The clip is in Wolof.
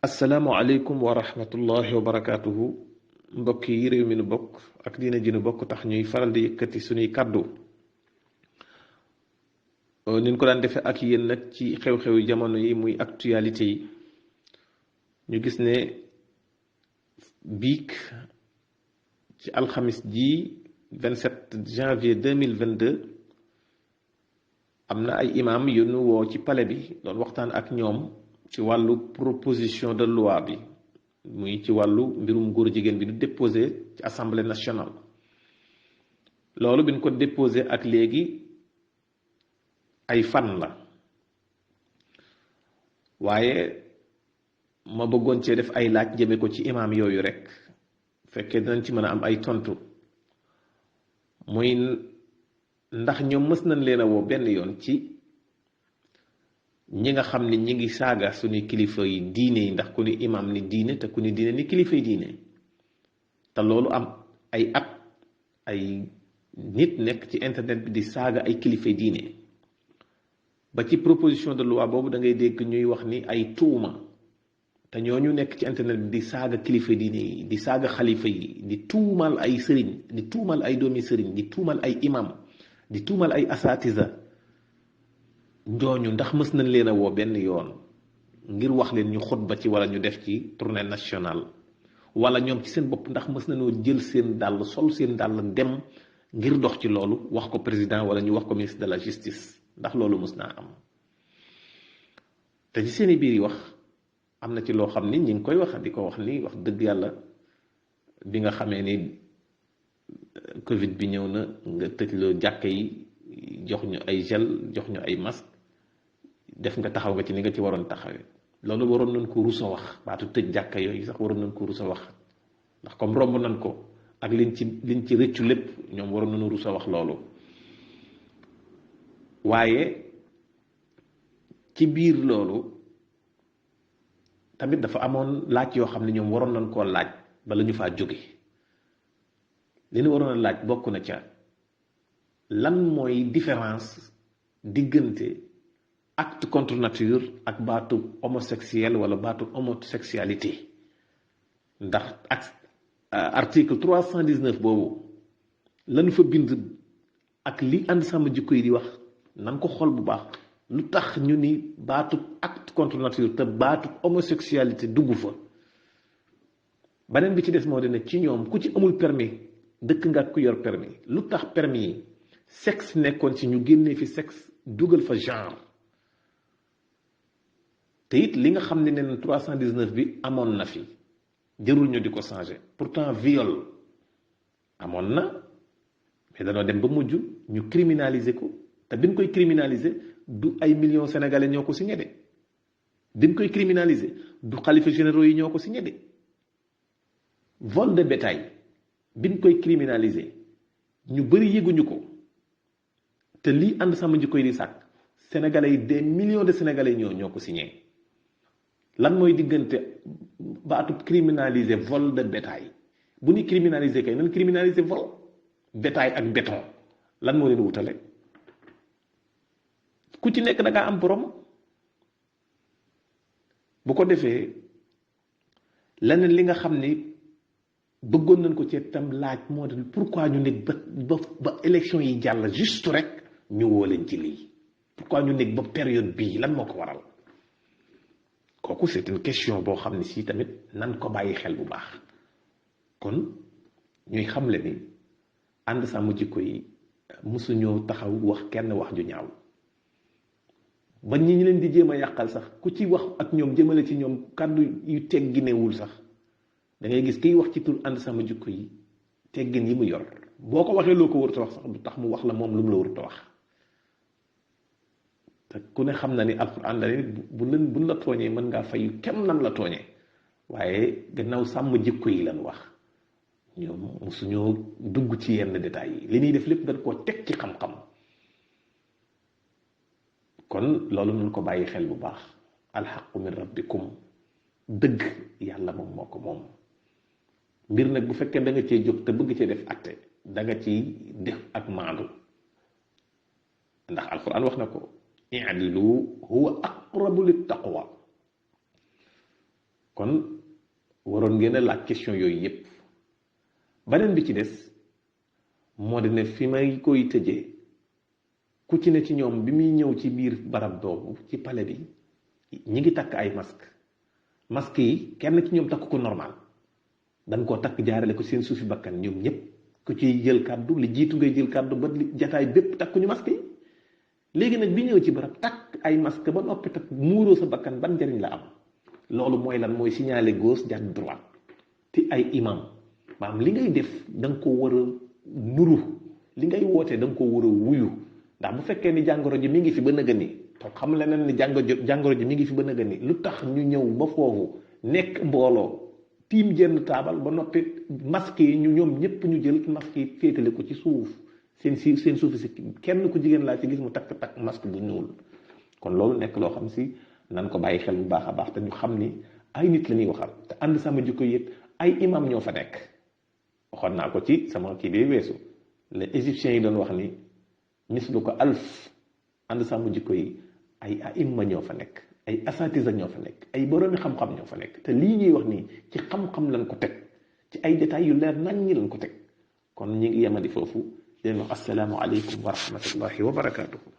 asalaamualeykum wa rahmatullahi wa barakaatuhu. mbokk yi réew mi nu bokk ak diina ji nu bokk tax ñuy faral di yëkkati suñuy kàddu ni ñu ko daan defee ak yéen nag ci xew-xewi jamono yi muy actualité yi. ñu gis ne biig ci alxamis ji 27 janvier 2022 am na ay imam yu nu woo ci palais bi doon waxtaan ak ñoom ci wàllu proposition de loi bi muy ci wàllu mbirum góor jigéen bi du déposé ci assemblée nationale. loolu bi ñu ko déposé ak léegi ay fan la, waaye ma bëggoon cee def ay laaj jëme ko ci imam yooyu rek fekkee dinañ ci mën a am ay tontu. muy ndax ñoom mës nañ leen a woo benn yoon ci ñi nga xam ne ñi ngi saaga suñu kilifa yi diine yi, ndax ku ni imam ni diine te ku ni diine ni kilifa yi diine, te loolu am ay at ay nit nekk ci internet bi di saaga ay kilifa yi diine. ba ci proposition de loi boobu da ngay dégg ñuy wax ni ay tuuma, te ñooñu nekk ci internet bi di saaga kilifa diine yi, di saaga xalifa yi, di tuumal ay sëriñ, di tuumal ay doomi sëriñ, di tuumal ay imam, di tuumal ay asatiza. ñooñu ndax mës nañ leen a woo benn yoon ngir wax leen ñu xutba ci wala ñu def ci tournée nationale, wala ñoom ci seen bopp ndax mës nañoo jël seen dàll sol seen dàll dem ngir dox ci loolu wax ko président wala ñu wax ko ministre de la justice? ndax loolu mës naa am? te ci seeni biir yi wax am na ci loo xam ni ñi ngi koy wax di ko wax ni wax dëgg yàlla bi nga xamee ni Covid bi ñëw na nga tëj loo jàkka yi, jox ñu ay gel, jox ñu ay masque, def nga taxaw nga ci ni nga ci waroon taxawee. loolu waroon nañ ko rusa wax, baatu tëj jàkka yooyu sax waroon nañ ko rusa wax, ndax comme romb nañ ko ak liñ ci rëccu lépp, ñoom waroon nañu rusa wax loolu. waaye ci biir loolu tamit dafa amoon laaj yoo xam ne ñoom waroon nañ koo laaj bala ñu faa jóge. li ñu waroon a laaj bokk na ca lan mooy différence diggante acte contre nature ak baatu homosexuel wala baatu homosexualité. ndax ak article 319 boobu lañu fa bind ak li ànd sama jikko yi di wax nan ko xool bu baax. lu tax ñu ni baatu acte contre nature te baatu homosexualité dugg fa? beneen bi ci des moo dina ci ñoom ku ci amul permis dëkk nga ku yor permis. lu tax permis yi sexe nekkoon ci ñu génnee fi sexe dugal fa genre? te it li nga xam ne neen 319 bi amoon na fi, jërul ñu di ko changer. pourtant viol amoon na, mais danoo dem ba mujj ñu criminaliser ko. te biñ koy criminaliser du ay millions sénégalais ñoo ko signé de. biñ koy criminaliser du xalifa généraux yi ñoo ko signé de. vol de bétail biñ koy criminaliser ñu bëri yëguñu ko, te lii ànd sama ji koy di sàkk sénégalais yi des millions de sénégalais ñoo ko signé. lan mooy diggante baatu criminaliser vol de bétail? bu ñu criminaliser kay nan criminaliser vol. bétail ak béton lan moo leen wutale? ku ci nekk da ngaa am borom. bu ko defee leneen li nga xam ni bëggoon nañ ko ci tam laaj moo di pourquoi ñu nekk ba élection yi jàll juste rek ñu woo leen ci lii? pourquoi ñu nekk ba période bii? lan moo ko waral? kooku c'est une question boo xam ne si tamit nan ko bàyyi xel bu baax. kon ñuy xamle ni ànd sàmm jikko yi mosuñoo taxaw wax kenn wax ju ñaaw. ba ñi leen di jéem a yàqal sax ku ci wax ak ñoom jëmale ci ñoom kàddu yu tegginewul sax da ngay gis kiy wax ci tur ànd sama jikko yi teggin yi mu yor boo ko waxee loo ko warut a wax sax du tax mu wax la moom lu mu la warut a wax. te ku ne xam na ni alxuraan la ni buñ la tooñee mën ngaa fayu kem nan la tooñee, waaye gannaaw sàmm jikko yi lan wax. ñoom mosuñoo dugg ci yenn détails yi, li ñuy def lépp dañ koo teg ci xam-xam. kon loolu nañ ko bàyyi xel bu baax. alxaqu min rabbikum, dëgg yàlla moom moo ko moom. mbir nag bu fekkee da nga cee jóg te bëgg cee def atte da nga ciy def ak maandu, ndax alquran wax na ko i'dilu huwa aqrabu lit taqwa. kon waroon ngeen a laaj question yooyu yépp. beneen bi ci des moo di ne fi may koy tëjee ku ci ne ci ñoom bi muy ñëw ci biir barab boobu ci palais bi ñi ngi takk ay masque yi kenn ci ñoom takk ko normal dañ koo takk jaarale ko seen suufi bakkan ñoom ñëpp ku ciy jël kàddu li jiitu ngay jël kàddu ba jataay bépp takkuñu masque yi. léegi nag bi ñëw ci barab takk ay masque ba noppi takk muuroo sa bakkan ban njariñ la am. loolu mooy lan mooy signaler gauche jàdd droite te ay imam maanaam li ngay def da nga ko war a nuru li ngay wootee da nga ko war a wuyu ndax bu fekkee ni jàngoro ji mi ngi fi ba nëga ni te xam leneen ni jàngoro ji mi ngi fi ba nëga ni lu tax ñu ñëw ba foofu nekk mbooloo tiim jenn taabal ba noppi masque yi ñu ñoom ñëpp ñu jël masque yi féetale ko ci suuf seen suufi si kenn ku jigéen laa ci gis mu takk masque bu ñuul. kon loolu nekk loo xam si nan ko bàyyi xel bu baax a baax te ñu xam ni ay nit la ñuy waxal te ànd sama jikko yëpp ay imam ñoo fa nekk. waxoon naa ko ci sama kii bi weesu les égyptiens yi doon wax ni mislu ko alf ànd sama jikko yi ay aimma ñoo fa nekk ay asatisa ñoo fa nekk ay boroomi xam-xam ñoo fa nekk te lii ñuy wax nii ci xam-xam lañ ko teg ci ay détails yu leer nañ ñi lañ ko teg kon ñi ngi yemadi foofu leen wax assalaamu aleykum wa rahmatullahi wa barakaatuhu.